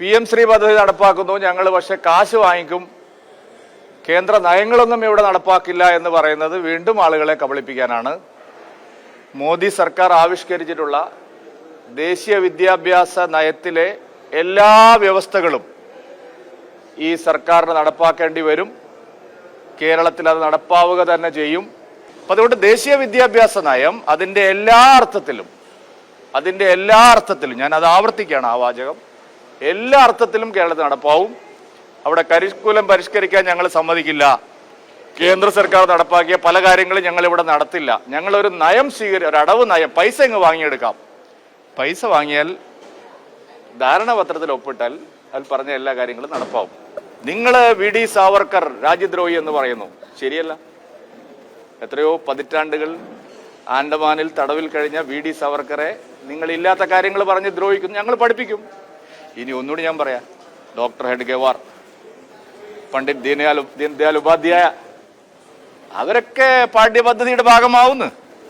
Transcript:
PM Shri പദ്ധതി നടപ്പാക്കുന്നു, ഞങ്ങൾ പക്ഷെ കാശ് വാങ്ങിക്കും, കേന്ദ്ര നയങ്ങളൊന്നും ഇവിടെ നടപ്പാക്കില്ല എന്ന് പറയുന്നത് വീണ്ടും ആളുകളെ കബളിപ്പിക്കാനാണ്. മോദി സർക്കാർ ആവിഷ്കരിച്ചിട്ടുള്ള ദേശീയ വിദ്യാഭ്യാസ നയത്തിലെ എല്ലാ വ്യവസ്ഥകളും ഈ സർക്കാരിന് നടപ്പാക്കേണ്ടി വരും. കേരളത്തിൽ അത് നടപ്പാവുക തന്നെ ചെയ്യും. അപ്പം അതുകൊണ്ട് ദേശീയ വിദ്യാഭ്യാസ നയം അതിൻ്റെ എല്ലാ അർത്ഥത്തിലും ഞാൻ അത് ആവർത്തിക്കുകയാണ്, ആ വാചകം എല്ലാ അർത്ഥത്തിലും കേരളത്തിൽ നടപ്പാവും. അവിടെ കരിക്കുലം പരിഷ്കരിക്കാൻ ഞങ്ങൾ സമ്മതിക്കില്ല. കേന്ദ്ര സർക്കാർ നടപ്പാക്കിയ പല കാര്യങ്ങളും ഞങ്ങൾ ഇവിടെ നടത്തില്ല. ഞങ്ങളൊരു നയം ഒരു അടവ് നയം, പൈസ ഇങ്ങ് വാങ്ങിയെടുക്കാം. പൈസ വാങ്ങിയാൽ ധാരണാപത്രത്തിൽ ഒപ്പിട്ടാൽ അതിൽ പറഞ്ഞ എല്ലാ കാര്യങ്ങളും നടപ്പാവും. നിങ്ങൾ VD സാവർക്കർ രാജ്യദ്രോഹി എന്ന് പറയുന്നു, ശരിയല്ല. എത്രയോ പതിറ്റാണ്ടുകൾ ആൻഡമാനിൽ തടവിൽ കഴിഞ്ഞ VD സാവർക്കറെ നിങ്ങൾ ഇല്ലാത്ത കാര്യങ്ങൾ പറഞ്ഞ് ദ്രോഹിക്കുന്നു. ഞങ്ങൾ പഠിപ്പിക്കും. ഇനി ഒന്നുകൂടി ഞാൻ പറയാം, ഡോക്ടർ ഹെഡ്ഗേവാർ, പണ്ഡിറ്റ് ദീൻദയാൽ ഉപാധ്യായ, അവരൊക്കെ പാഠ്യപദ്ധതിയുടെ ഭാഗമാവുന്നു.